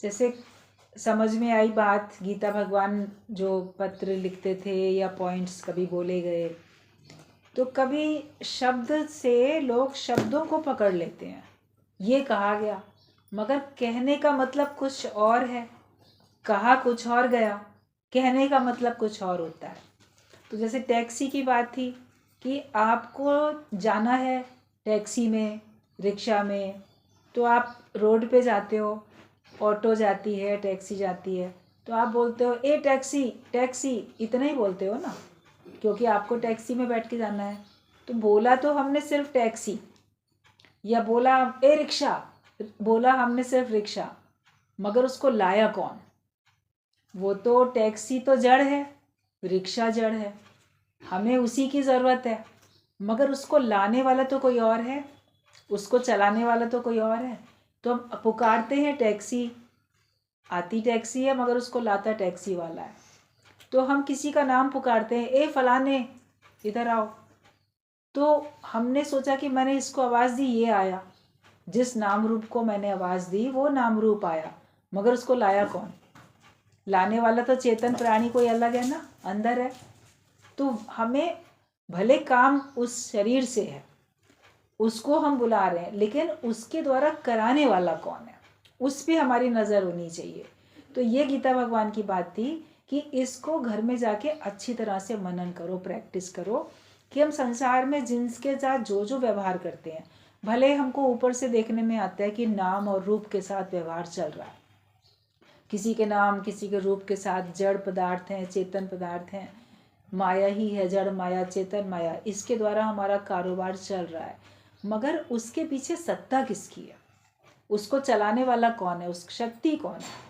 जैसे समझ में आई बात, गीता भगवान जो पत्र लिखते थे या पॉइंट्स कभी बोले गए, तो कभी शब्द से लोग शब्दों को पकड़ लेते हैं, ये कहा गया, मगर कहने का मतलब कुछ और है, कहा कुछ और गया, कहने का मतलब कुछ और होता है। तो जैसे टैक्सी की बात थी कि आपको जाना है टैक्सी में, रिक्शा में, तो आप रोड पे जाते हो, ऑटो जाती है, टैक्सी जाती है, तो आप बोलते हो ए टैक्सी टैक्सी, इतना ही बोलते हो ना, क्योंकि आपको टैक्सी में बैठ के जाना है। तो बोला तो हमने सिर्फ टैक्सी, या बोला ए रिक्शा, बोला हमने सिर्फ रिक्शा, मगर उसको लाया कौन? वो तो टैक्सी तो जड़ है, रिक्शा जड़ है, हमें उसी की ज़रूरत है, मगर उसको लाने वाला तो कोई और है, उसको चलाने वाला तो कोई और है। तो हम पुकारते हैं टैक्सी, आती टैक्सी है मगर उसको लाता टैक्सी वाला है। तो हम किसी का नाम पुकारते हैं, ए फलाने इधर आओ, तो हमने सोचा कि मैंने इसको आवाज़ दी, ये आया, जिस नाम रूप को मैंने आवाज़ दी वो नाम रूप आया, मगर उसको लाया कौन? लाने वाला तो चेतन प्राणी कोई अलग है ना, अंदर है। तो हमें भले काम उस शरीर से है, उसको हम बुला रहे हैं, लेकिन उसके द्वारा कराने वाला कौन है, उस पर हमारी नज़र होनी चाहिए। तो ये गीता भगवान की बात थी कि इसको घर में जाके अच्छी तरह से मनन करो, प्रैक्टिस करो, कि हम संसार में जिनके साथ जो जो व्यवहार करते हैं, भले हमको ऊपर से देखने में आता है कि नाम और रूप के साथ व्यवहार चल रहा है, किसी के नाम किसी के रूप के साथ जड़ पदार्थ हैं, चेतन पदार्थ हैं, माया ही है, जड़ माया चेतन माया, इसके द्वारा हमारा कारोबार चल रहा है, मगर उसके पीछे सत्ता किसकी है, उसको चलाने वाला कौन है, उस शक्ति कौन है।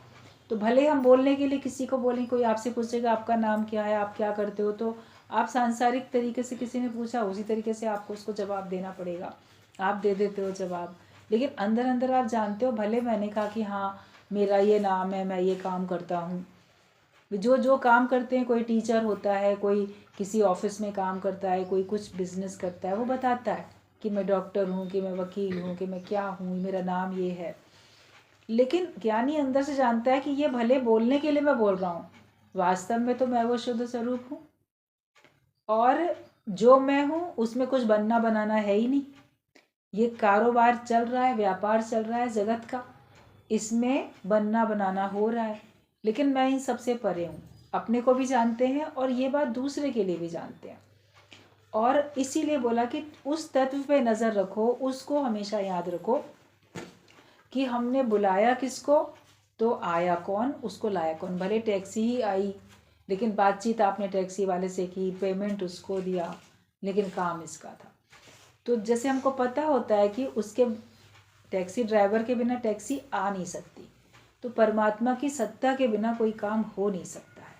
तो भले हम बोलने के लिए किसी को बोलें, कोई आपसे पूछेगा आपका नाम क्या है, आप क्या करते हो, तो आप सांसारिक तरीके से किसी ने पूछा, उसी तरीके से आपको उसको जवाब देना पड़ेगा, आप दे देते हो जवाब। लेकिन अंदर अंदर आप जानते हो, भले मैंने कहा कि हाँ मेरा ये नाम है, मैं ये काम करता हूँ, जो जो काम करते हैं, कोई टीचर होता है, कोई किसी ऑफिस में काम करता है, कोई कुछ बिजनेस करता है, वो बताता है कि मैं डॉक्टर हूँ, कि मैं वकील हूँ, कि मैं क्या हूँ, मेरा नाम ये है। लेकिन ज्ञानी अंदर से जानता है कि ये भले बोलने के लिए मैं बोल रहा हूँ, वास्तव में तो मैं वो शुद्ध स्वरूप हूँ, और जो मैं हूँ उसमें कुछ बनना बनाना है ही नहीं। ये कारोबार चल रहा है, व्यापार चल रहा है जगत का, इसमें बनना बनाना हो रहा है, लेकिन मैं इन सबसे परे हूँ। अपने को भी जानते हैं और ये बात दूसरे के लिए भी जानते हैं, और इसीलिए बोला कि उस तत्व पे नज़र रखो, उसको हमेशा याद रखो कि हमने बुलाया किसको, तो आया कौन, उसको लाया कौन। भले टैक्सी ही आई, लेकिन बातचीत आपने टैक्सी वाले से की, पेमेंट उसको दिया, लेकिन काम इसका था। तो जैसे हमको पता होता है कि उसके टैक्सी ड्राइवर के बिना टैक्सी आ नहीं सकती, तो परमात्मा की सत्ता के बिना कोई काम हो नहीं सकता है।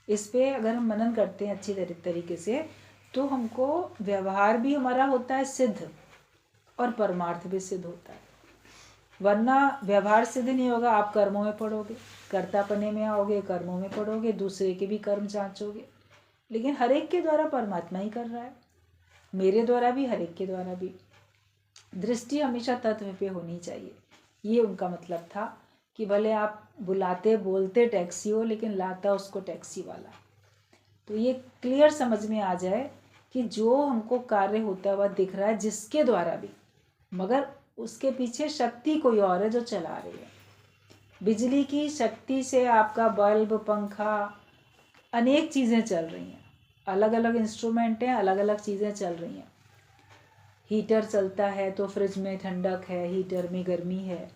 इस पे अगर हम मनन करते हैं अच्छी तरीके से, तो हमको व्यवहार भी हमारा होता है सिद्ध, और परमार्थ भी सिद्ध होता है। वरना व्यवहार सिद्ध नहीं होगा, आप कर्मों में पड़ोगे, कर्तापने में आओगे, कर्मों में पड़ोगे, दूसरे के भी कर्म जांचोगे, लेकिन हर एक के द्वारा परमात्मा ही कर रहा है, मेरे द्वारा भी, हर एक के द्वारा भी। दृष्टि हमेशा तत्व पे होनी चाहिए, ये उनका मतलब था कि भले आप बुलाते बोलते टैक्सी हो, लेकिन लाता उसको टैक्सी वाला। तो ये क्लियर समझ में आ जाए कि जो हमको कार्य होता हुआ दिख रहा है जिसके द्वारा भी, मगर उसके पीछे शक्ति कोई और है जो चला रही है। बिजली की शक्ति से आपका बल्ब, पंखा, अनेक चीज़ें चल रही हैं, अलग अलग इंस्ट्रूमेंट हैं, अलग अलग चीज़ें चल रही हैं। हीटर चलता है तो फ्रिज में ठंडक है, हीटर में गर्मी है।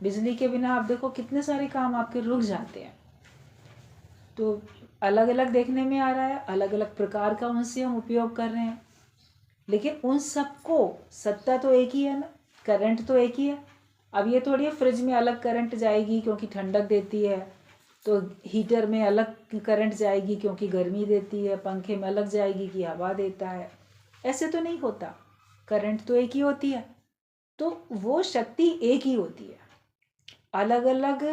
बिजली के बिना आप देखो कितने सारे काम आपके रुक जाते हैं। तो अलग अलग देखने में आ रहा है, अलग अलग प्रकार का उनसे हम उपयोग कर रहे हैं, लेकिन उन सबको सत्ता तो एक ही है ना, करंट तो एक ही है। अब ये थोड़ी है फ्रिज में अलग करंट जाएगी क्योंकि ठंडक देती है, तो हीटर में अलग करंट जाएगी क्योंकि गर्मी देती है, पंखे में अलग जाएगी कि हवा देता है। ऐसे तो नहीं होता, करंट तो एक ही होती है। तो वो शक्ति एक ही होती है, अलग अलग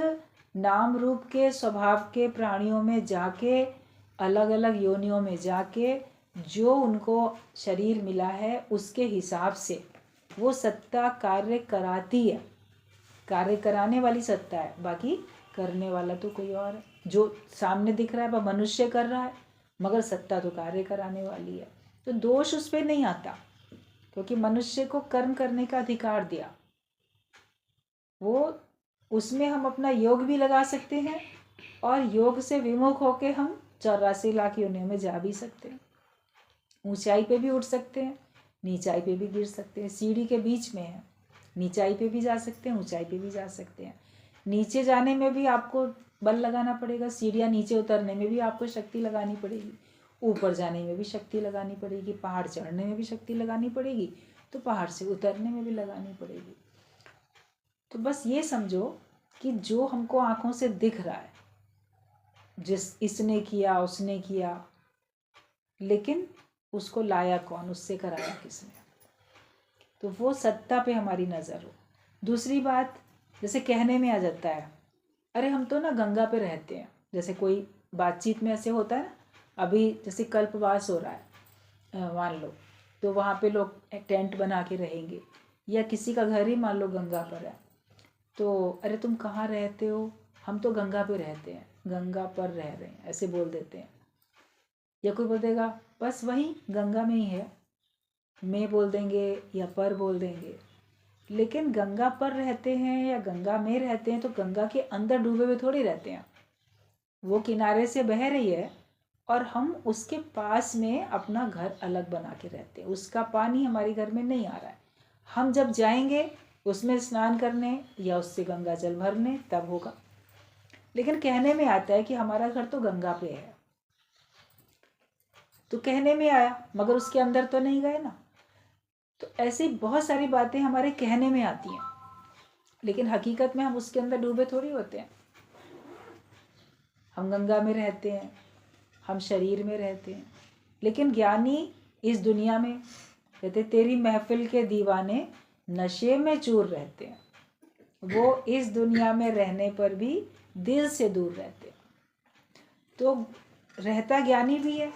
नाम रूप के स्वभाव के प्राणियों में जाके, अलग अलग योनियों में जाके, जो उनको शरीर मिला है उसके हिसाब से वो सत्ता कार्य कराती है। कार्य कराने वाली सत्ता है, बाकी करने वाला तो कोई और है। जो सामने दिख रहा है वह मनुष्य कर रहा है, मगर सत्ता तो कार्य कराने वाली है। तो दोष उस पर नहीं आता, क्योंकि मनुष्य को कर्म करने का अधिकार दिया। वो उसमें हम अपना योग भी लगा सकते हैं, और योग से विमुख होके हम 84 लाख योनियों में जा भी सकते हैं। ऊंचाई पे भी उठ सकते हैं, नीचाई पे भी गिर सकते हैं। सीढ़ी के बीच में है, नीचाई पे भी जा सकते हैं, ऊंचाई पे भी जा सकते हैं। नीचे जाने में भी आपको बल लगाना पड़ेगा, सीढ़ियाँ नीचे उतरने में भी आपको शक्ति लगानी पड़ेगी, ऊपर जाने में भी शक्ति लगानी पड़ेगी, पहाड़ चढ़ने में भी शक्ति लगानी पड़ेगी, तो पहाड़ से उतरने में भी लगानी पड़ेगी। तो बस ये समझो कि जो हमको आंखों से दिख रहा है, इसने किया उसने किया, लेकिन उसको लाया कौन, उससे कराया किसने? तो वो सत्ता पे हमारी नज़र हो। दूसरी बात, जैसे कहने में आ जाता है, अरे हम तो ना गंगा पे रहते हैं। जैसे कोई बातचीत में ऐसे होता है ना, अभी जैसे कल्पवास हो रहा है मान लो, तो वहाँ पे लोग टेंट बना के रहेंगे, या किसी का घर ही मान लो गंगा पर है, तो अरे तुम कहाँ रहते हो? हम तो गंगा पे रहते हैं, गंगा पर रह रहे हैं, ऐसे बोल देते हैं। या कोई बोल देगा बस वही गंगा में ही है, मैं बोल देंगे या पर बोल देंगे। लेकिन गंगा पर रहते हैं या गंगा में रहते हैं तो गंगा के अंदर डूबे हुए थोड़ी रहते हैं। वो किनारे से बह रही है और हम उसके पास में अपना घर अलग बना के रहते हैं। उसका पानी हमारे घर में नहीं आ रहा है। हम जब जाएंगे उसमें स्नान करने या उससे गंगा जल भरने तब होगा। लेकिन कहने में आता है कि हमारा घर तो गंगा पे है, तो कहने में आया मगर उसके अंदर तो नहीं गए ना। तो ऐसी बहुत सारी बातें हमारे कहने में आती हैं, लेकिन हकीकत में हम उसके अंदर डूबे थोड़ी होते हैं। हम गंगा में रहते हैं, हम शरीर में रहते हैं। लेकिन ज्ञानी इस दुनिया में कहते तेरी महफिल के दीवाने नशे में चूर रहते हैं। वो इस दुनिया में रहने पर भी दिल से दूर रहते हैं। तो रहता ज्ञानी भी है,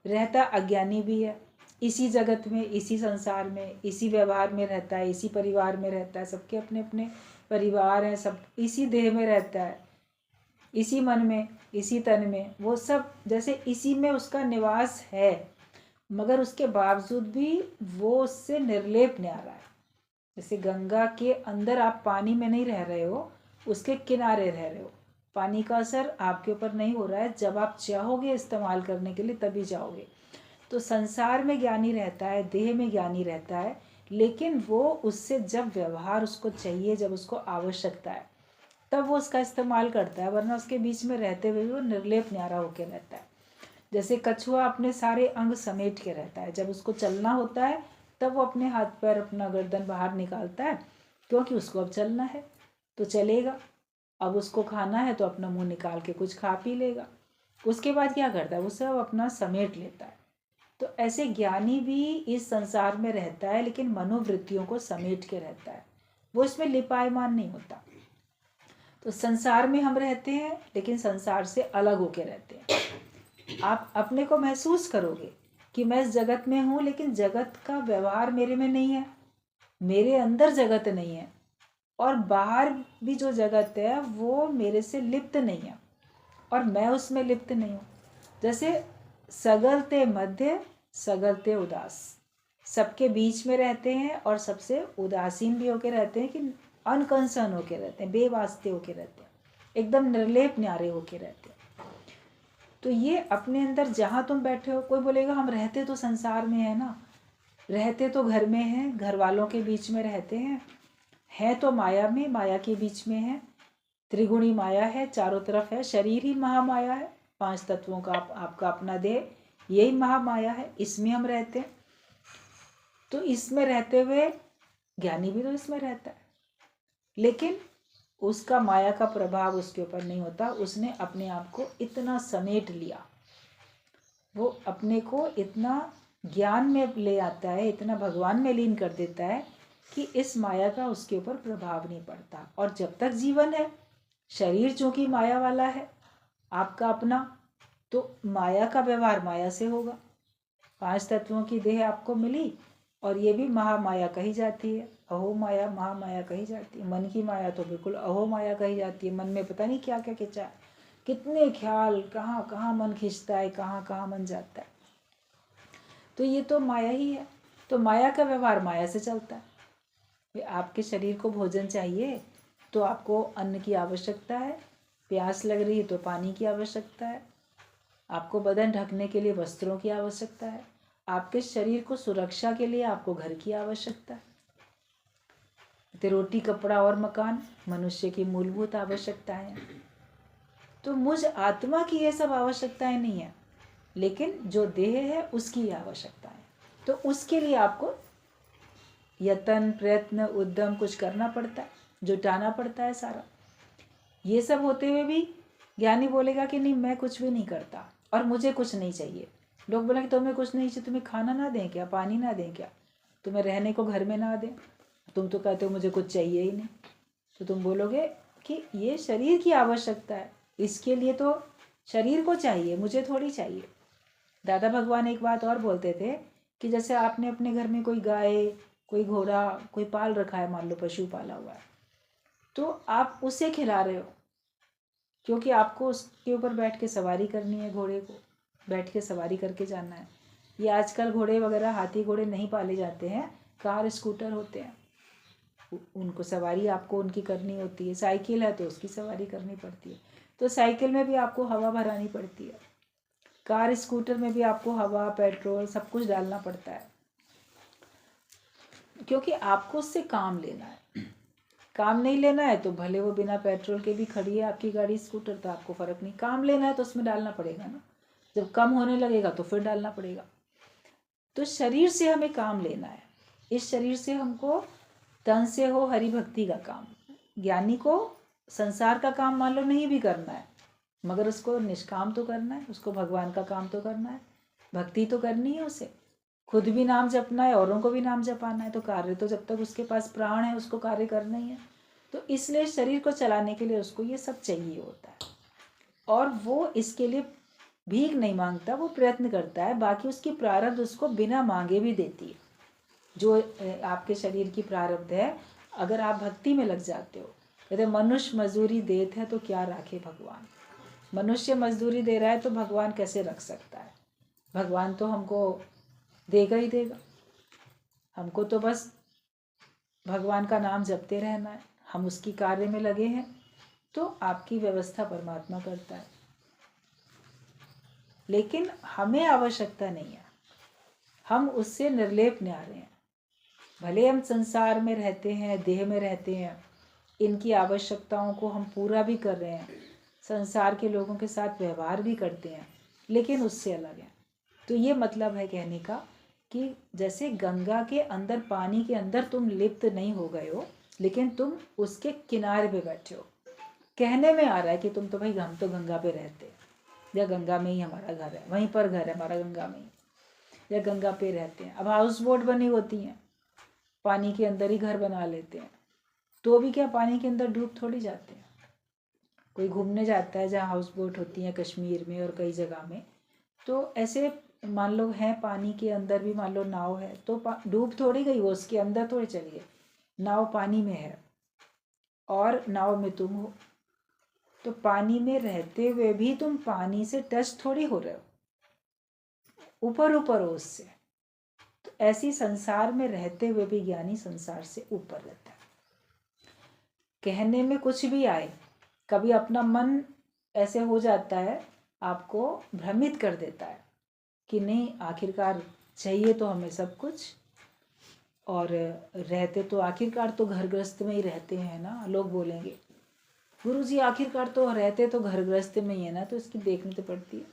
रहता अज्ञानी भी है। इसी जगत में, इसी संसार में, इसी व्यवहार में रहता है, इसी परिवार में रहता है। सबके अपने अपने परिवार हैं, सब इसी देह में रहता है, इसी मन में, इसी तन में। वो सब जैसे इसी में उसका निवास है, मगर उसके बावजूद भी वो उससे निर्लेप नहीं आ रहा है। जैसे गंगा के अंदर आप पानी में नहीं रह रहे हो, उसके किनारे रह रहे हो। पानी का असर आपके ऊपर नहीं हो रहा है। जब आप चाहोगे इस्तेमाल करने के लिए तभी जाओगे। तो संसार में ज्ञानी रहता है, देह में ज्ञानी रहता है, लेकिन वो उससे जब व्यवहार उसको चाहिए, जब उसको आवश्यकता है, तब वो उसका इस्तेमाल करता है। वरना उसके बीच में रहते हुए वो निर्लेप न्यारा होकर रहता है। जैसे कछुआ अपने सारे अंग समेट के रहता है, जब उसको चलना होता है तब वो अपने हाथ पैर, अपना गर्दन बाहर निकालता है, क्योंकि उसको अब चलना है तो चलेगा। अब उसको खाना है तो अपना मुंह निकाल के कुछ खा पी लेगा। उसके बाद क्या करता है, वो सब अपना समेट लेता है। तो ऐसे ज्ञानी भी इस संसार में रहता है, लेकिन मनोवृत्तियों को समेट के रहता है। वो इसमें लिपायमान नहीं होता। तो संसार में हम रहते हैं, लेकिन संसार से अलग होके रहते हैं। आप अपने को महसूस करोगे कि मैं इस जगत में हूँ, लेकिन जगत का व्यवहार मेरे में नहीं है, मेरे अंदर जगत नहीं है, और बाहर भी जो जगत है वो मेरे से लिप्त नहीं है, और मैं उसमें लिप्त नहीं हूँ। जैसे सगलते मध्य सगलते उदास, सबके बीच में रहते हैं और सबसे उदासीन भी होके रहते हैं, कि अनकंसर्न होके रहते हैं, बेवास्ते होके रहते हैं, एकदम निर्लेप न्यारे होके रहते हैं। तो ये अपने अंदर जहाँ तुम बैठे हो, कोई बोलेगा हम रहते तो संसार में है ना, रहते तो घर में हैं, घर वालों के बीच में रहते हैं, है तो माया में, माया के बीच में है, त्रिगुणी माया है, चारों तरफ है, शरीर ही महामाया है, 5 तत्वों का आपका अपना देह, यही महामाया है, इसमें हम रहते हैं। तो इसमें रहते हुए ज्ञानी भी तो इसमें रहता है, लेकिन उसका माया का प्रभाव उसके ऊपर नहीं होता। उसने अपने आप को इतना समेट लिया, वो अपने को इतना ज्ञान में ले आता है, इतना भगवान में लीन कर देता है कि इस माया का उसके ऊपर प्रभाव नहीं पड़ता। और जब तक जीवन है, शरीर चूंकि माया वाला है आपका अपना, तो माया का व्यवहार माया से होगा। 5 तत्वों की देह आपको मिली, और ये भी महामाया कही जाती है। अहो माया महामाया कही जाती है। मन की माया तो बिल्कुल अहो माया कही जाती है। मन में पता नहीं क्या क्या खिंचा है, कितने ख्याल, कहाँ कहाँ मन खिंचता है, कहाँ कहाँ मन जाता है। तो ये तो माया ही है। तो माया का व्यवहार माया से चलता है। आपके शरीर को भोजन चाहिए तो आपको अन्न की आवश्यकता है, प्यास लग रही है तो पानी की आवश्यकता है, आपको बदन ढकने के लिए वस्त्रों की आवश्यकता है, आपके शरीर को सुरक्षा के लिए आपको घर की आवश्यकता है। तो रोटी, कपड़ा और मकान मनुष्य की मूलभूत आवश्यकताएं हैं। तो मुझ आत्मा की ये सब आवश्यकताएं नहीं है, लेकिन जो देह है उसकी आवश्यकता है। तो उसके लिए आपको यत्न, प्रयत्न, उद्यम कुछ करना पड़ता है, जुटाना पड़ता है सारा। ये सब होते हुए भी ज्ञानी बोलेगा कि नहीं मैं कुछ भी नहीं करता और मुझे कुछ नहीं चाहिए। लोग बोलेंगे तुम्हें कुछ नहीं चाहिए, तुम्हें खाना ना दें क्या, पानी ना दें क्या, तुम्हें रहने को घर में ना दें, तुम तो कहते हो मुझे कुछ चाहिए ही नहीं। तो तुम बोलोगे कि ये शरीर की आवश्यकता है, इसके लिए तो शरीर को चाहिए, मुझे थोड़ी चाहिए। दादा भगवान एक बात और बोलते थे कि जैसे आपने अपने घर में कोई गाय, कोई घोड़ा, कोई पाल रखा है, मान लो पशु पाला हुआ है, तो आप उसे खिला रहे हो क्योंकि आपको उसके ऊपर बैठ के सवारी करनी है, घोड़े को बैठ के सवारी करके जाना है। ये आजकल घोड़े वगैरह, हाथी घोड़े नहीं पाले जाते हैं, कार स्कूटर होते हैं, उनको सवारी आपको उनकी करनी होती है। साइकिल है तो उसकी सवारी करनी पड़ती है। तो साइकिल में भी आपको हवा भरानी पड़ती है, कार स्कूटर में भी आपको हवा, पेट्रोल सब कुछ डालना पड़ता है, क्योंकि आपको उससे काम लेना है। काम नहीं लेना है तो भले वो बिना पेट्रोल के भी खड़ी है आपकी गाड़ी, स्कूटर, तो आपको फ़र्क नहीं। काम लेना है तो उसमें डालना पड़ेगा ना, जब कम होने लगेगा तो फिर डालना पड़ेगा। तो शरीर से हमें काम लेना है। इस शरीर से हमको तन से हो हरि भक्ति का काम। ज्ञानी को संसार का काम मान लो नहीं भी करना है, मगर उसको निष्काम तो करना है, उसको भगवान का काम तो करना है, भक्ति तो करनी है उसे। खुद भी नाम जपना है, औरों को भी नाम जपाना है। तो कार्य तो जब तक उसके पास प्राण है उसको कार्य करना ही है। तो इसलिए शरीर को चलाने के लिए उसको ये सब चाहिए होता है, और वो इसके लिए भीख नहीं मांगता, वो प्रयत्न करता है। बाकी उसकी प्रारब्ध उसको बिना मांगे भी देती है। जो आपके शरीर की प्रारब्ध है, अगर आप भक्ति में लग जाते हो, कहते मनुष्य मजदूरी देत है तो क्या राखे भगवान। मनुष्य मजदूरी दे रहा है तो भगवान कैसे रख सकता है। भगवान तो हमको देगा ही देगा। हमको तो बस भगवान का नाम जपते रहना है, हम उसकी कार्य में लगे हैं, तो आपकी व्यवस्था परमात्मा करता है। लेकिन हमें आवश्यकता नहीं है, हम उससे निर्लेप न्यारे हैं। भले हम संसार में रहते हैं, देह में रहते हैं, इनकी आवश्यकताओं को हम पूरा भी कर रहे हैं, संसार के लोगों के साथ व्यवहार भी करते हैं, लेकिन उससे अलग है। तो ये मतलब है कहने का कि जैसे गंगा के अंदर, पानी के अंदर तुम लिप्त नहीं हो गए हो, लेकिन तुम उसके किनारे पे बैठे हो। कहने में आ रहा है कि तुम तो भाई, हम तो गंगा पे रहते हैं, या गंगा में ही हमारा घर है, वहीं पर घर है हमारा गंगा में ही, या गंगा पे रहते हैं। अब हाउस बोट बनी होती हैं, पानी के अंदर ही घर बना लेते हैं, तो भी क्या पानी के अंदर डूब थोड़ी जाते हैं। कोई घूमने जाता है जहाँ हाउस बोट होती हैं, कश्मीर में और कई जगह में, तो ऐसे मान लो है पानी के अंदर भी, मान लो नाव है, तो डूब थोड़ी गई वो, उसके अंदर थोड़ी चली गई। नाव पानी में है और नाव में तुम हो, तो पानी में रहते हुए भी तुम पानी से टच थोड़ी हो रहे हो, ऊपर ऊपर हो उससे। तो ऐसी संसार में रहते हुए भी ज्ञानी संसार से ऊपर रहता है। कहने में कुछ भी आए, कभी अपना मन ऐसे हो जाता है, आपको भ्रमित कर देता है कि नहीं आखिरकार चाहिए तो हमें सब कुछ, और रहते तो आखिरकार तो घर गृहस्थ में ही रहते हैं ना। लोग बोलेंगे गुरुजी आखिरकार तो रहते तो घर गृहस्थ में ही है ना, तो इसकी देखनी तो पड़ती है।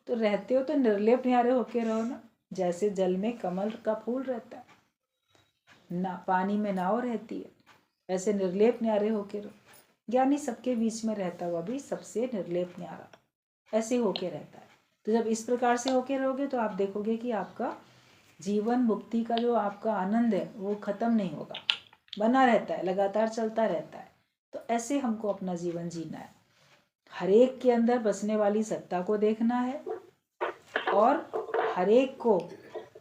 तो रहते हो तो निर्लेप न्यारे होके रहो ना, जैसे जल में कमल का फूल रहता है ना, पानी में नाव रहती है, ऐसे निर्लेप न्यारे होके रहो। ज्ञानी सबके बीच में रहता हुआ भी सबसे निर्लेप न्यारा ऐसे होके रहता है। तो जब इस प्रकार से होके रहोगे तो आप देखोगे कि आपका जीवन मुक्ति का जो आपका आनंद है वो खत्म नहीं होगा, बना रहता है, लगातार चलता रहता है। तो ऐसे हमको अपना जीवन जीना है। हर एक के अंदर बसने वाली सत्ता को देखना है, और हर एक को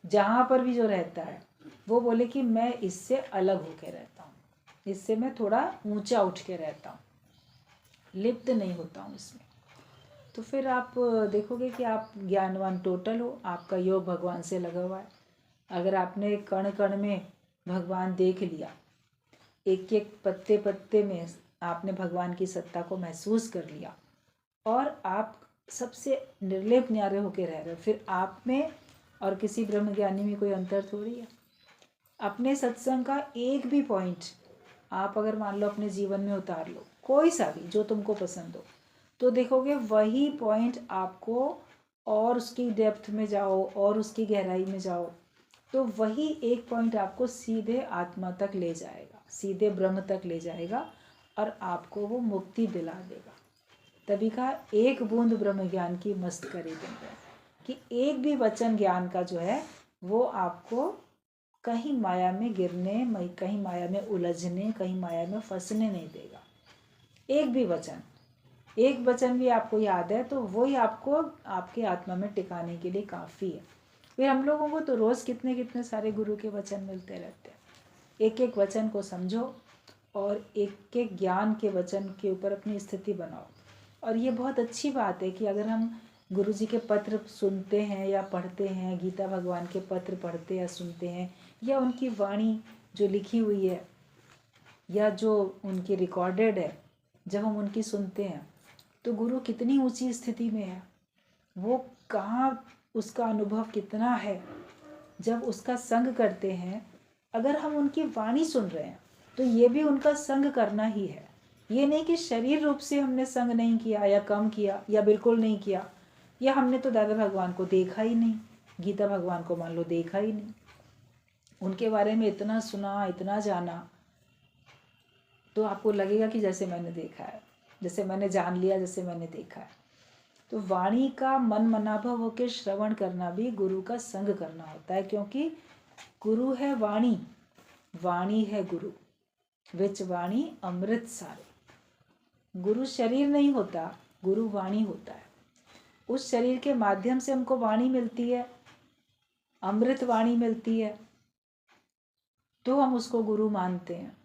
जहाँ पर भी जो रहता है वो बोले कि मैं इससे अलग होके रहता हूँ, इससे मैं थोड़ा ऊंचा उठ के रहता हूँ, लिप्त नहीं होता हूँ इसमें। तो फिर आप देखोगे कि आप ज्ञानवान टोटल हो, आपका योग भगवान से लगा हुआ है। अगर आपने कण कण में भगवान देख लिया, एक एक पत्ते पत्ते में आपने भगवान की सत्ता को महसूस कर लिया और आप सबसे निर्लेप न्यारे होके रह रहे हो, फिर आप में और किसी ब्रह्मज्ञानी में कोई अंतर थोड़ी है। अपने सत्संग का एक भी पॉइंट आप अगर मान लो अपने जीवन में उतार लो, कोई सा भी जो तुमको पसंद हो, तो देखोगे वही पॉइंट आपको, और उसकी डेप्थ में जाओ और उसकी गहराई में जाओ, तो वही एक पॉइंट आपको सीधे आत्मा तक ले जाएगा, सीधे ब्रह्म तक ले जाएगा और आपको वो मुक्ति दिला देगा। तभी कहा एक बूंद ब्रह्म ज्ञान की मस्त करी दिन में, कि एक भी वचन ज्ञान का जो है वो आपको कहीं माया में गिरने, कहीं माया में उलझने, कहीं माया में फंसने नहीं देगा। एक भी वचन, एक वचन भी आपको याद है तो वही आपको आपके आत्मा में टिकाने के लिए काफ़ी है। फिर हम लोगों को तो रोज़ कितने कितने सारे गुरु के वचन मिलते रहते हैं। एक एक वचन को समझो और एक एक ज्ञान के वचन के ऊपर अपनी स्थिति बनाओ। और ये बहुत अच्छी बात है कि अगर हम गुरु जी के पत्र सुनते हैं या पढ़ते हैं, गीता भगवान के पत्र पढ़ते या सुनते हैं, या उनकी वाणी जो लिखी हुई है या जो उनकी रिकॉर्डेड है, जब हम उनकी सुनते हैं तो गुरु कितनी ऊंची स्थिति में है, वो कहाँ, उसका अनुभव कितना है। जब उसका संग करते हैं, अगर हम उनकी वाणी सुन रहे हैं तो ये भी उनका संग करना ही है। ये नहीं कि शरीर रूप से हमने संग नहीं किया या कम किया या बिल्कुल नहीं किया, या हमने तो दादा भगवान को देखा ही नहीं, गीता भगवान को मान लो देखा ही नहीं, उनके बारे में इतना सुना, इतना जाना, तो आपको लगेगा कि जैसे मैंने देखा है, जैसे मैंने जान लिया, जैसे मैंने देखा है। तो वाणी का मन मनाभव होकर श्रवण करना भी गुरु का संग करना होता है, क्योंकि गुरु है वाणी, वाणी है गुरु, विच वाणी अमृत सारे। गुरु शरीर नहीं होता, गुरु वाणी होता है। उस शरीर के माध्यम से हमको वाणी मिलती है, अमृत वाणी मिलती है, तो हम उसको गुरु मानते हैं।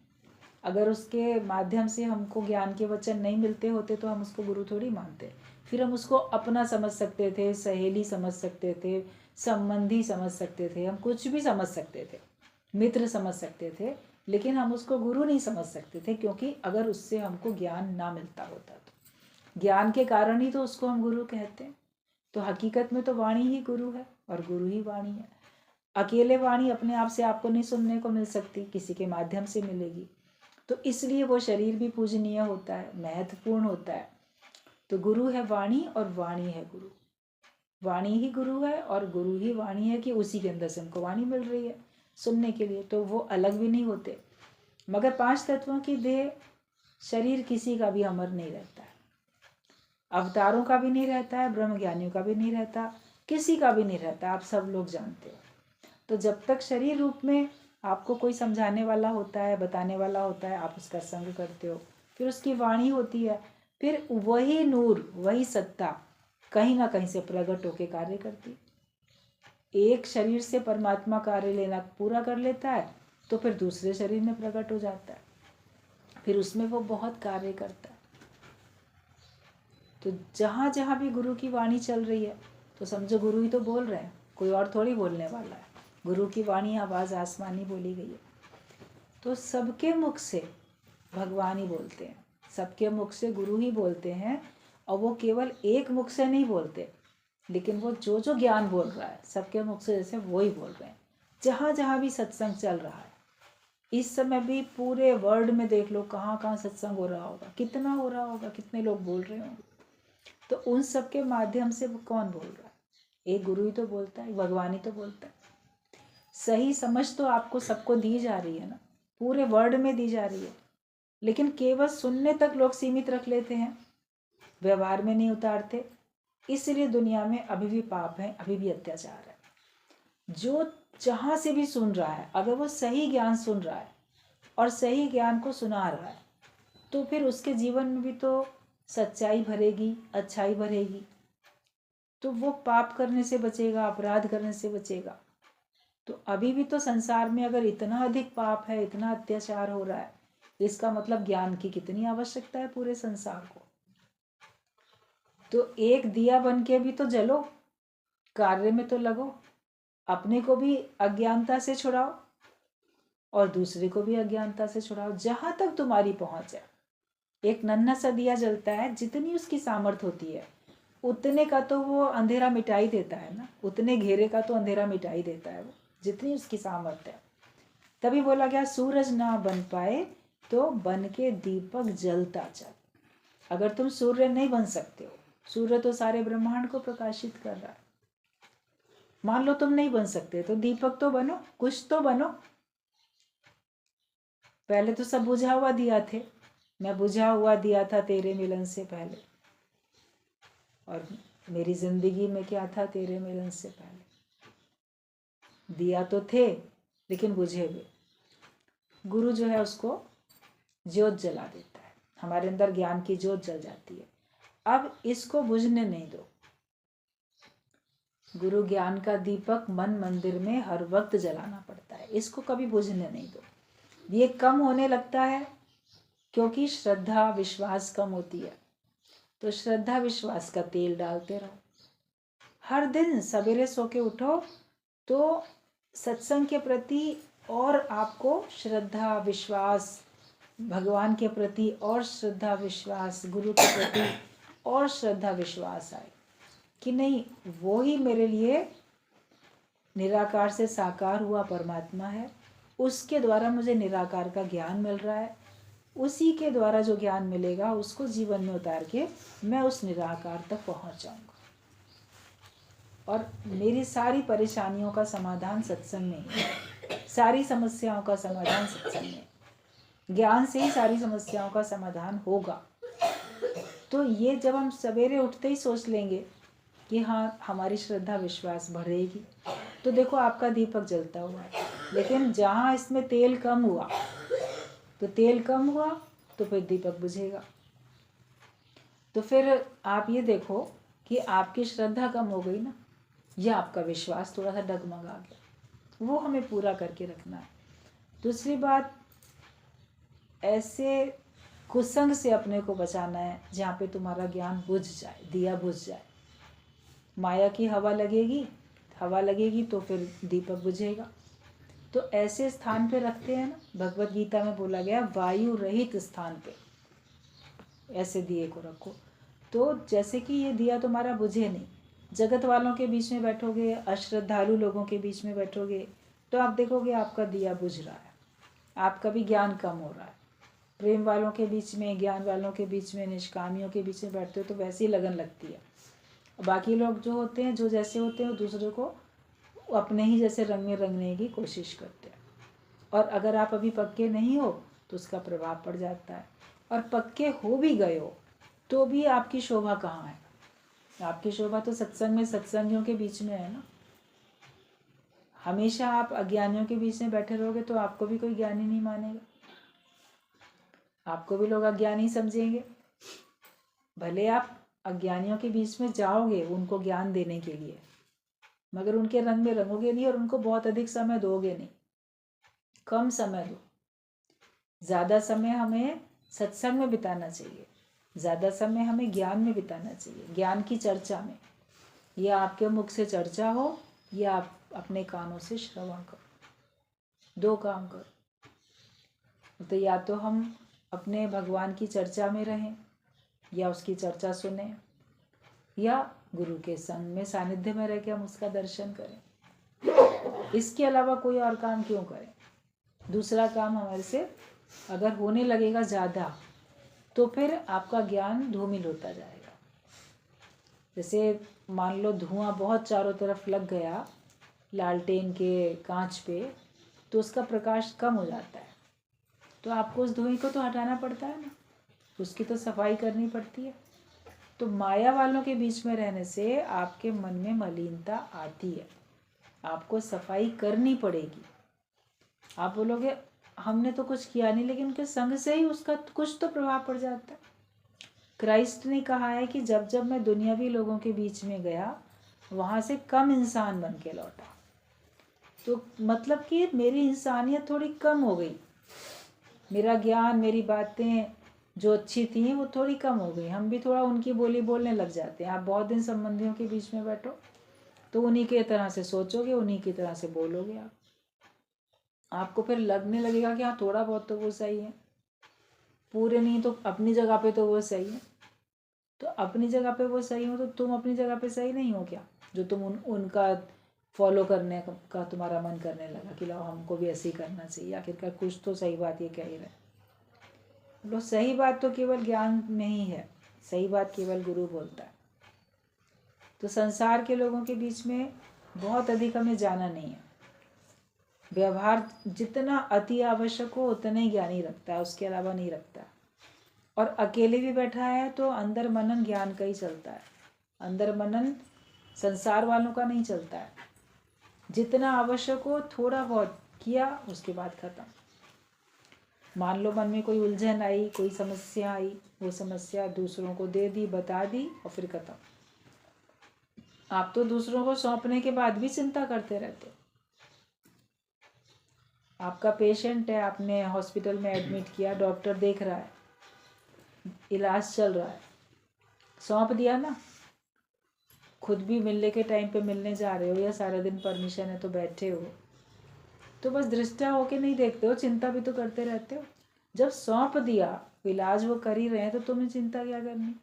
अगर उसके माध्यम से हमको ज्ञान के वचन नहीं मिलते होते तो हम उसको गुरु थोड़ी मानते। फिर हम उसको अपना समझ सकते थे, सहेली समझ सकते थे, संबंधी समझ सकते थे, हम कुछ भी समझ सकते थे, मित्र समझ सकते थे, लेकिन हम उसको गुरु नहीं समझ सकते थे, क्योंकि अगर उससे हमको ज्ञान ना मिलता होता तो। ज्ञान के कारण ही तो उसको हम गुरु कहते हैं। तो हकीकत में तो वाणी ही गुरु है और गुरु ही वाणी है। अकेले वाणी अपने आप से आपको नहीं सुनने को मिल सकती, किसी के माध्यम से मिलेगी। तो इसलिए वो शरीर भी पूजनीय होता है, महत्वपूर्ण होता है। तो गुरु है वाणी और वाणी है गुरु, वाणी ही गुरु है और गुरु ही वाणी है, कि उसी के अंदर से हमको वाणी मिल रही है सुनने के लिए, तो वो अलग भी नहीं होते। मगर 5 तत्वों की देह, शरीर किसी का भी अमर नहीं रहता है, अवतारों का भी नहीं रहता है, ब्रह्मज्ञानियों का भी नहीं रहता, किसी का भी नहीं रहता, आप सब लोग जानते हो। तो जब तक शरीर रूप में आपको कोई समझाने वाला होता है, बताने वाला होता है, आप उसका संग करते हो, फिर उसकी वाणी होती है, फिर वही नूर, वही सत्ता कहीं ना कहीं से प्रकट होकर कार्य करती। एक शरीर से परमात्मा कार्य लेना पूरा कर लेता है तो फिर दूसरे शरीर में प्रकट हो जाता है, फिर उसमें वो बहुत कार्य करता है। तो जहाँ जहाँ भी गुरु की वाणी चल रही है तो समझो गुरु ही तो बोल रहे हैं, कोई और थोड़ी बोलने वाला है। गुरु की वाणी आवाज़ आसमानी बोली गई है, तो सबके मुख से भगवान ही बोलते हैं, सबके मुख से गुरु ही बोलते हैं। और वो केवल एक मुख से नहीं बोलते, लेकिन वो जो जो ज्ञान बोल रहा है सबके मुख से जैसे वो ही बोल रहे हैं। जहाँ जहाँ भी सत्संग चल रहा है, इस समय भी पूरे वर्ल्ड में देख लो कहाँ कहाँ सत्संग हो रहा होगा, कितना हो रहा होगा, कितने लोग बोल रहे होंगे, तो उन सब के माध्यम से वो कौन बोल रहा है? एक गुरु ही तो बोलता है, भगवान ही तो बोलता है। सही समझ तो आपको सबको दी जा रही है ना, पूरे वर्ल्ड में दी जा रही है, लेकिन केवल सुनने तक लोग सीमित रख लेते हैं, व्यवहार में नहीं उतारते। इसलिए दुनिया में अभी भी पाप है, अभी भी अत्याचार है। जो जहाँ से भी सुन रहा है, अगर वो सही ज्ञान सुन रहा है और सही ज्ञान को सुना रहा है, तो फिर उसके जीवन में भी तो सच्चाई भरेगी, अच्छाई भरेगी, तो वो पाप करने से बचेगा, अपराध करने से बचेगा। तो अभी भी तो संसार में अगर इतना अधिक पाप है, इतना अत्याचार हो रहा है, इसका मतलब ज्ञान की कितनी आवश्यकता है पूरे संसार को। तो एक दिया बन के भी तो जलो, कार्य में तो लगो, अपने को भी अज्ञानता से छुड़ाओ और दूसरे को भी अज्ञानता से छुड़ाओ, जहां तक तुम्हारी पहुंच है। एक नन्हा सा दिया जलता है, जितनी उसकी सामर्थ्य होती है उतने का तो वो अंधेरा मिटाई देता है ना, उतने घेरे का तो अंधेरा मिटाई देता है वो, जितनी उसकी सामर्थ्य है। तभी बोला गया सूरज ना बन पाए तो बन के दीपक जलता चल। अगर तुम सूर्य नहीं बन सकते हो, सूर्य तो सारे ब्रह्मांड को प्रकाशित कर रहा है, मान लो तुम नहीं बन सकते तो दीपक तो बनो, कुछ तो बनो। पहले तो सब बुझा हुआ दिया थे, मैं बुझा हुआ दिया था तेरे मिलन से पहले, और मेरी जिंदगी में क्या था तेरे मिलन से पहले। दिया तो थे लेकिन बुझे हुए। गुरु जो है उसको ज्योत जला देता है, हमारे अंदर ज्ञान की ज्योत जल जाती है। अब इसको बुझने नहीं दो। गुरु ज्ञान का दीपक मन मंदिर में हर वक्त जलाना पड़ता है, इसको कभी बुझने नहीं दो। ये कम होने लगता है क्योंकि श्रद्धा विश्वास कम होती है, तो श्रद्धा विश्वास का तेल डालते रहो। हर दिन सवेरे सो के उठो तो सत्संग के प्रति और आपको श्रद्धा विश्वास, भगवान के प्रति और श्रद्धा विश्वास, गुरु के प्रति और श्रद्धा विश्वास आए कि नहीं, वो ही मेरे लिए निराकार से साकार हुआ परमात्मा है, उसके द्वारा मुझे निराकार का ज्ञान मिल रहा है, उसी के द्वारा जो ज्ञान मिलेगा उसको जीवन में उतार के मैं उस निराकार तक पहुंच जाऊंगा। और मेरी सारी परेशानियों का समाधान सत्संग में है, सारी समस्याओं का समाधान सत्संग में, ज्ञान से ही सारी समस्याओं का समाधान होगा। तो ये जब हम सवेरे उठते ही सोच लेंगे कि हाँ हमारी श्रद्धा विश्वास बढ़ेगी, तो देखो आपका दीपक जलता हुआ है। लेकिन जहाँ इसमें तेल कम हुआ, तो तेल कम हुआ तो फिर दीपक बुझेगा। तो फिर आप ये देखो कि आपकी श्रद्धा कम हो गई ना, या आपका विश्वास थोड़ा सा डगमगा गया, वो हमें पूरा करके रखना है। दूसरी बात, ऐसे कुसंग से अपने को बचाना है जहाँ पे तुम्हारा ज्ञान बुझ जाए, दिया बुझ जाए। माया की हवा लगेगी तो फिर दीपक बुझेगा। तो ऐसे स्थान पे रखते हैं ना, भगवत गीता में बोला गया वायु रहित स्थान पे ऐसे दिए को रखो। तो जैसे कि ये दिया तुम्हारा बुझे नहीं, जगत वालों के बीच में बैठोगे, अश्रद्धालु लोगों के बीच में बैठोगे, तो आप देखोगे आपका दिया बुझ रहा है, आपका भी ज्ञान कम हो रहा है। प्रेम वालों के बीच में, ज्ञान वालों के बीच में, निष्कामियों के बीच में बैठते हो तो वैसी लगन लगती है। बाकी लोग जो होते हैं, जो जैसे होते हैं, वो दूसरे को अपने ही जैसे रंग में रंगने की कोशिश करते हैं। और अगर आप अभी पक्के नहीं हो तो उसका प्रभाव पड़ जाता है। और पक्के हो भी गए हो तो भी आपकी शोभा कहाँ है? आपकी शोभा तो सत्संग में, सत्संगियों के बीच में है ना। हमेशा आप अज्ञानियों के बीच में बैठे रहोगे तो आपको भी कोई ज्ञानी नहीं मानेगा, आपको भी लोग अज्ञानी समझेंगे। भले आप अज्ञानियों के बीच में जाओगे उनको ज्ञान देने के लिए, मगर उनके रंग में रंगोगे नहीं और उनको बहुत अधिक समय दोगे नहीं, कम समय दो। ज़्यादा समय हमें सत्संग में बिताना चाहिए, ज़्यादा समय हमें ज्ञान में बिताना चाहिए, ज्ञान की चर्चा में। या आपके मुख से चर्चा हो या आप अपने कानों से श्रवण करो, दो काम करो। तो या तो हम अपने भगवान की चर्चा में रहें या उसकी चर्चा सुने, या गुरु के संग में, सानिध्य में रह के हम उसका दर्शन करें। इसके अलावा कोई और काम क्यों करें? दूसरा काम हमारे से अगर होने लगेगा ज़्यादा तो फिर आपका ज्ञान धूमिल होता जाएगा। जैसे मान लो धुआं बहुत चारों तरफ लग गया लालटेन के कांच पे, तो उसका प्रकाश कम हो जाता है, तो आपको उस धुएं को तो हटाना पड़ता है ना, उसकी तो सफाई करनी पड़ती है। तो माया वालों के बीच में रहने से आपके मन में मलिनता आती है, आपको सफाई करनी पड़ेगी। आप बोलोगे हमने तो कुछ किया नहीं, लेकिन उनके संग से ही उसका कुछ तो प्रभाव पड़ जाता है। क्राइस्ट ने कहा है कि जब जब मैं दुनियावी लोगों के बीच में गया वहाँ से कम इंसान बन के लौटा। तो मतलब कि मेरी इंसानियत थोड़ी कम हो गई, मेरा ज्ञान, मेरी बातें जो अच्छी थी वो थोड़ी कम हो गई। हम भी थोड़ा उनकी बोली बोलने लग जाते हैं। आप बहुत दिन संबंधियों के बीच में बैठो तो उन्हीं के तरह से सोचोगे, उन्हीं की तरह से बोलोगे। आपको फिर लगने लगेगा कि हाँ थोड़ा बहुत तो वो सही है, पूरे नहीं तो अपनी जगह पे तो वो सही है। तो अपनी जगह पे वो सही हो तो तुम अपनी जगह पे सही नहीं हो क्या, जो तुम उनका फॉलो करने का तुम्हारा मन करने लगा कि लो हमको भी ऐसे ही करना चाहिए। आखिरकार कुछ तो सही बात ये कह ही रहे। लो सही बात तो केवल ज्ञान में ही है, सही बात केवल गुरु बोलता है। तो संसार के लोगों के बीच में बहुत अधिक हमें जाना नहीं है। व्यवहार जितना अति आवश्यक हो उतना ही ज्ञानी रखता है, उसके अलावा नहीं रखता। और अकेले भी बैठा है तो अंदर मनन ज्ञान का ही चलता है, अंदर मनन संसार वालों का नहीं चलता है। जितना आवश्यक हो थोड़ा बहुत किया, उसके बाद खत्म। मान लो मन में कोई उलझन आई, कोई समस्या आई, वो समस्या दूसरों को दे दी, बता दी और फिर खत्म। आप तो दूसरों को सौंपने के बाद भी चिंता करते रहते हो। आपका पेशेंट है, आपने हॉस्पिटल में एडमिट किया, डॉक्टर देख रहा है, इलाज चल रहा है, सौंप दिया ना। खुद भी मिलने के टाइम पे मिलने जा रहे हो या सारा दिन परमिशन है तो बैठे हो, तो बस दृष्टा होके नहीं देखते हो, चिंता भी तो करते रहते हो। जब सौंप दिया, इलाज वो कर ही रहे हैं, तो तुम्हें चिंता क्या करनी।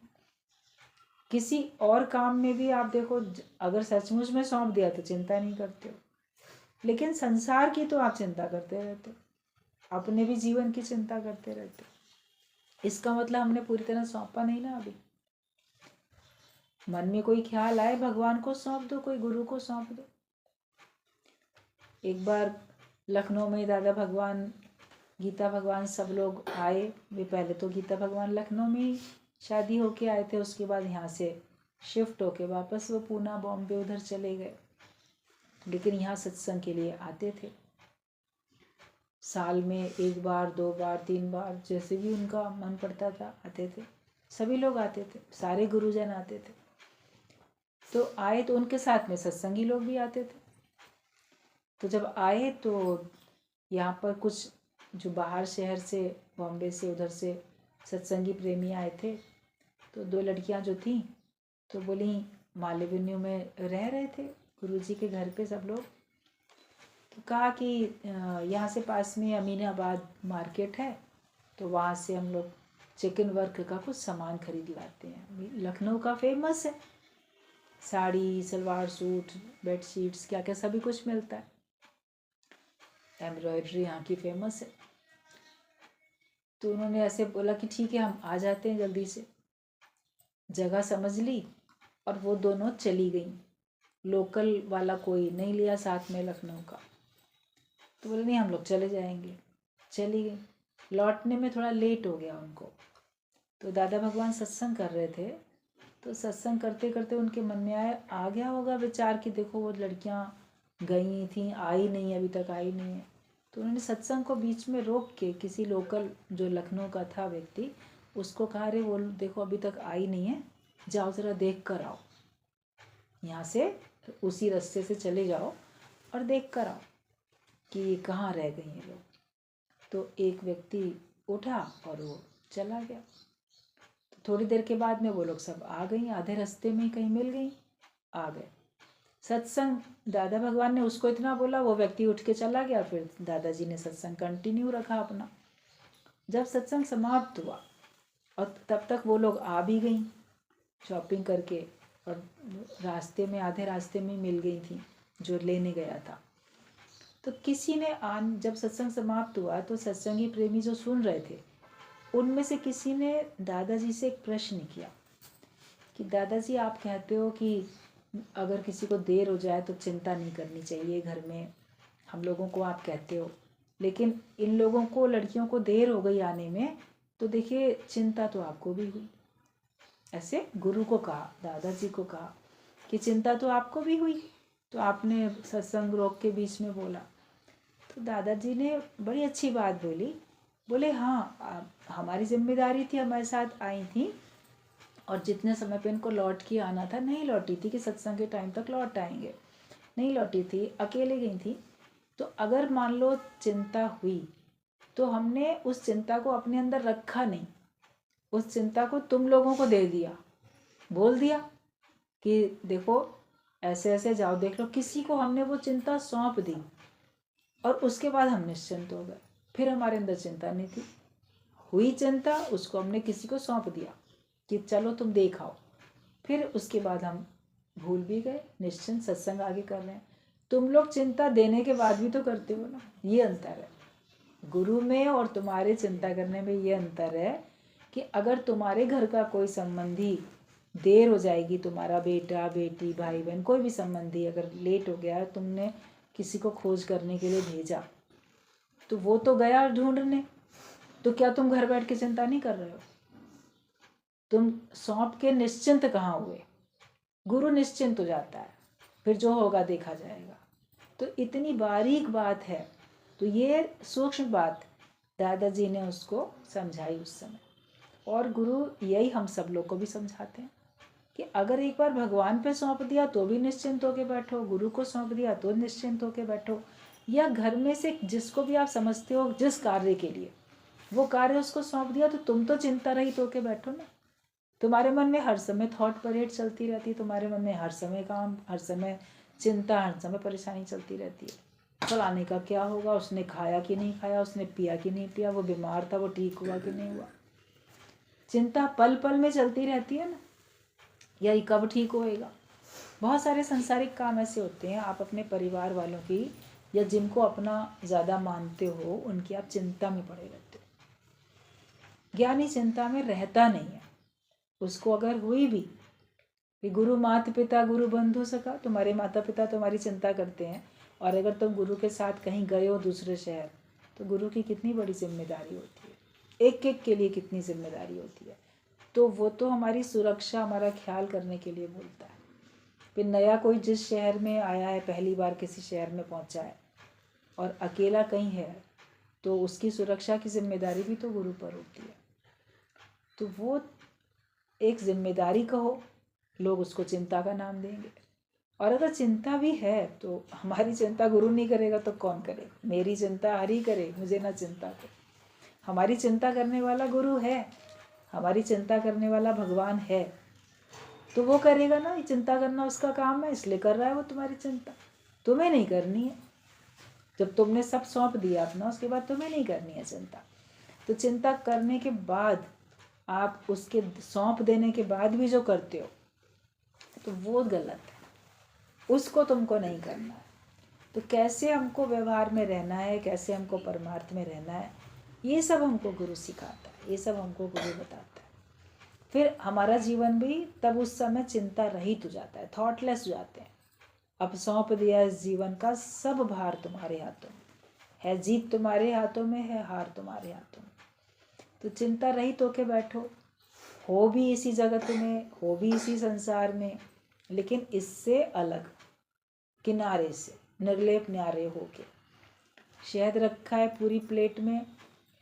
किसी और काम में भी आप देखो, अगर सचमुच में सौंप दिया तो चिंता नहीं करते हो, लेकिन संसार की तो आप चिंता करते रहते हो, अपने भी जीवन की चिंता करते रहते हो। इसका मतलब हमने पूरी तरह सौंपा नहीं ना। अभी मन में कोई ख्याल आए, भगवान को सौंप दो, कोई गुरु को सौंप दो। एक बार लखनऊ में दादा भगवान, गीता भगवान सब लोग आए। वे पहले तो गीता भगवान लखनऊ में ही शादी होके आए थे, उसके बाद यहाँ से शिफ्ट होके वापस वो पूना बॉम्बे उधर चले गए। लेकिन यहाँ सत्संग के लिए आते थे, साल में 1 बार 2 बार 3 बार जैसे भी उनका मन पड़ता था आते थे। सभी लोग आते थे, सारे गुरुजन आते थे। तो आए तो उनके साथ में सत्संगी लोग भी आते थे। तो जब आए तो यहाँ पर कुछ जो बाहर शहर से, बॉम्बे से, उधर से सत्संगी प्रेमी आए थे। तो 2 लड़कियाँ जो थीं तो बोली माल एवेन्यू में रह रहे थे गुरुजी के घर पे सब लोग। तो कहा कि यहाँ से पास में अमीनाबाद मार्केट है, तो वहाँ से हम लोग चिकन वर्क का कुछ सामान खरीद लाते हैं। लखनऊ का फेमस है, साड़ी, सलवार सूट, बेडशीट्स, क्या क्या सभी कुछ मिलता है। एम्ब्रॉयडरी यहाँ की फेमस है। तो उन्होंने ऐसे बोला कि ठीक है हम आ जाते हैं जल्दी से। जगह समझ ली और वो दोनों चली गई। लोकल वाला कोई नहीं लिया साथ में लखनऊ का। तो बोले नहीं हम लोग चले जाएंगे। चली गई। लौटने में थोड़ा लेट हो गया उनको। तो दादा भगवान सत्संग कर रहे थे, तो सत्संग करते करते उनके मन में आ गया होगा विचार कि देखो वो लड़कियां गई थी, आई नहीं, अभी तक आई नहीं है। तो उन्होंने सत्संग को बीच में रोक के किसी लोकल जो लखनऊ का था व्यक्ति, उसको कहा अरे वो देखो अभी तक आई नहीं है, जाओ ज़रा देख कर आओ, यहाँ से उसी रास्ते से चले जाओ और देख कर आओ कि कहाँ रह गई हैं लोग। तो एक व्यक्ति उठा और वो चला गया। तो थोड़ी देर के बाद में वो लोग सब आ गई, आधे रास्ते में ही कहीं मिल गई, आ गए। सत्संग दादा भगवान ने उसको इतना बोला, वो व्यक्ति उठ के चला गया। फिर दादाजी ने सत्संग कंटिन्यू रखा अपना। जब सत्संग समाप्त हुआ और तब तक वो लोग आ भी गई शॉपिंग करके, और रास्ते में, आधे रास्ते में मिल गई थी जो लेने गया था। तो किसी ने जब सत्संग समाप्त हुआ तो सत्संगी प्रेमी जो सुन रहे थे उनमें से किसी ने दादाजी से एक प्रश्न किया कि दादाजी आप कहते हो कि अगर किसी को देर हो जाए तो चिंता नहीं करनी चाहिए घर में, हम लोगों को आप कहते हो, लेकिन इन लोगों को, लड़कियों को देर हो गई आने में, तो देखिए चिंता तो आपको भी हुई। ऐसे गुरु को कहा, दादाजी को कहा कि चिंता तो आपको भी हुई, तो आपने सत्संग रोक के बीच में बोला। तो दादाजी ने बड़ी अच्छी बात बोली, बोले हाँ हमारी जिम्मेदारी थी, हमारे साथ आई थी और जितने समय पे इनको लौट के आना था नहीं लौटी थी कि सत्संग के टाइम तक लौट आएंगे, नहीं लौटी थी, अकेले गई थी। तो अगर मान लो चिंता हुई तो हमने उस चिंता को अपने अंदर रखा नहीं, उस चिंता को तुम लोगों को दे दिया, बोल दिया कि देखो ऐसे ऐसे जाओ देख लो। किसी को हमने वो चिंता सौंप दी और उसके बाद हम निश्चिंत हो गए। फिर हमारे अंदर चिंता नहीं थी, हुई चिंता, उसको हमने किसी को सौंप दिया कि चलो तुम देख आओ। फिर उसके बाद हम भूल भी गए, निश्चिंत सत्संग आगे कर रहे हैं। तुम लोग चिंता देने के बाद भी तो करते हो ना, ये अंतर है गुरु में और तुम्हारे चिंता करने में। ये अंतर है कि अगर तुम्हारे घर का कोई संबंधी देर हो जाएगी, तुम्हारा बेटा बेटी भाई बहन कोई भी संबंधी अगर लेट हो गया, तुमने किसी को खोज करने के लिए भेजा तो वो तो गया ढूंढने, तो क्या तुम घर बैठ के चिंता नहीं कर रहे हो? तुम सौंप के निश्चिंत कहाँ हुए? गुरु निश्चिंत हो जाता है, फिर जो होगा देखा जाएगा। तो इतनी बारीक बात है, तो ये सूक्ष्म बात दादाजी ने उसको समझाई उस समय। और गुरु यही हम सब लोग को भी समझाते हैं कि अगर एक बार भगवान पे सौंप दिया तो भी निश्चिंत होके बैठो, गुरु को सौंप दिया तो निश्चिंत होके बैठो, या घर में से जिसको भी आप समझते हो जिस कार्य के लिए वो कार्य उसको सौंप दिया तो तुम तो चिंता रहित होके बैठो ना। तुम्हारे मन में हर समय थॉट परेड चलती रहती है, तुम्हारे मन में हर समय काम, हर समय चिंता, हर समय परेशानी चलती रहती है। फलाने का क्या होगा, उसने खाया कि नहीं खाया, उसने पिया कि नहीं पिया, वो बीमार था वो ठीक हुआ कि नहीं हुआ। चिंता पल पल में चलती रहती है ना, या ये कब ठीक होएगा। बहुत सारे संसारिक काम ऐसे होते हैं, आप अपने परिवार वालों की या जिनको अपना ज़्यादा मानते हो उनकी आप चिंता में पड़े रहते हो। ज्ञानी चिंता में रहता नहीं है। उसको अगर हुई भी कि गुरु माता पिता गुरु बंधु सखा, तुम्हारे माता पिता तुम्हारी चिंता करते हैं, और अगर तुम गुरु के साथ कहीं गए हो दूसरे शहर, तो गुरु की कितनी बड़ी जिम्मेदारी होती है, एक एक के लिए कितनी जिम्मेदारी होती है। तो वो तो हमारी सुरक्षा, हमारा ख्याल करने के लिए बोलता है। फिर नया कोई जिस शहर में आया है, पहली बार किसी शहर में पहुंचा है और अकेला कहीं है, तो उसकी सुरक्षा की जिम्मेदारी भी तो गुरु पर होती है। तो वो एक जिम्मेदारी कहो, लोग उसको चिंता का नाम देंगे। और अगर चिंता भी है तो हमारी चिंता गुरु नहीं करेगा तो कौन करे? मेरी चिंता हरि करे, मुझे ना चिंता करे। हमारी चिंता करने वाला गुरु है, हमारी चिंता करने वाला भगवान है, तो वो करेगा ना। ये चिंता करना उसका काम है, इसलिए कर रहा है वो तुम्हारी चिंता। तुम्हें नहीं करनी है। जब तुमने सब सौंप दिया अपना, उसके बाद तुम्हें नहीं करनी है चिंता। तो चिंता करने के बाद आप उसके सौंप देने के बाद भी जो करते हो तो वो गलत है, उसको तुमको नहीं करना है। तो कैसे हमको व्यवहार में रहना है, कैसे हमको परमार्थ में रहना है, ये सब हमको गुरु सिखाता है, ये सब हमको गुरु बताता है। फिर हमारा जीवन भी तब उस समय चिंता रहित हो जाता है, थॉटलेस हो जाते हैं। अब सौंप दिया इस जीवन का सब भार तुम्हारे हाथों में है, जीत तुम्हारे हाथों में है, हार तुम्हारे हाथों में। तो चिंता रहित होके बैठो, हो भी इसी जगत में, हो भी इसी संसार में, लेकिन इससे अलग, किनारे से, निर्लेप न्यारे होके। शहद रखा है पूरी प्लेट में,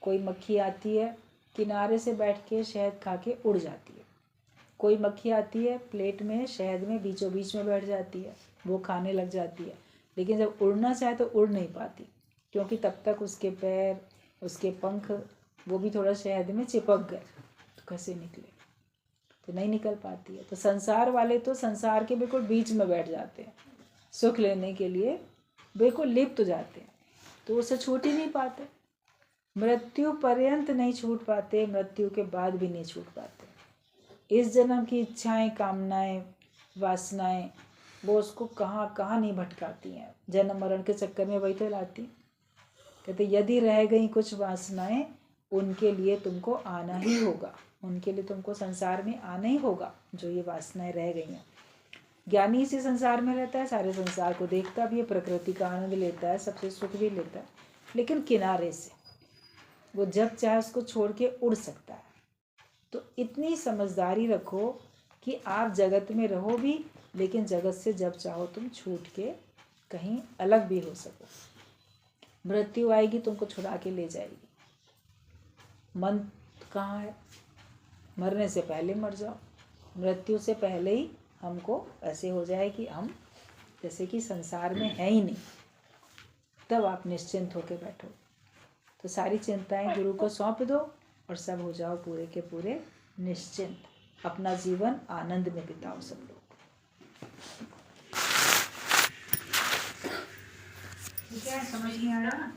कोई मक्खी आती है, किनारे से बैठ के शहद खा के उड़ जाती है। कोई मक्खी आती है प्लेट में, शहद में बीचों बीच में बैठ जाती है, वो खाने लग जाती है, लेकिन जब उड़ना चाहे तो उड़ नहीं पाती, क्योंकि तब तक उसके पैर, उसके पंख वो भी थोड़ा शहद में चिपक गए, तो कैसे निकले? तो नहीं निकल पाती है। तो संसार वाले तो संसार के बिल्कुल बीच में बैठ जाते हैं, सुख लेने के लिए बिल्कुल लिप्त हो जाते हैं, तो उसे छूट ही नहीं पाते। मृत्यु पर्यंत नहीं छूट पाते, मृत्यु के बाद भी नहीं छूट पाते। इस जन्म की इच्छाएं, कामनाएं, वासनाएं वो उसको कहाँ कहाँ नहीं भटकाती हैं, जन्म मरण के चक्कर में वही तो लाती। कहते यदि रह गई कुछ वासनाएं, उनके लिए तुमको आना ही होगा, उनके लिए तुमको संसार में आना ही होगा, जो ये वासनाएं रह गई हैं। ज्ञानी इसी संसार में रहता है, सारे संसार को देखता भी है, प्रकृति का आनंद लेता है, सबसे सुख भी लेता है, लेकिन किनारे से। वो जब चाहे उसको छोड़ के उड़ सकता है। तो इतनी समझदारी रखो कि आप जगत में रहो भी, लेकिन जगत से जब चाहो तुम छूट के कहीं अलग भी हो सको। मृत्यु आएगी, तुमको छुड़ा के ले जाएगी। मन कहाँ है? मरने से पहले मर जाओ, मृत्यु से पहले ही हमको ऐसे हो जाए कि हम जैसे कि संसार में है ही नहीं। तब आप निश्चिंत होकर बैठो। तो सारी चिंताएं गुरु को सौंप दो और सब हो जाओ पूरे के पूरे निश्चिंत। अपना जीवन आनंद में बिताओ सब लोग। ठीक है, समझ में आया?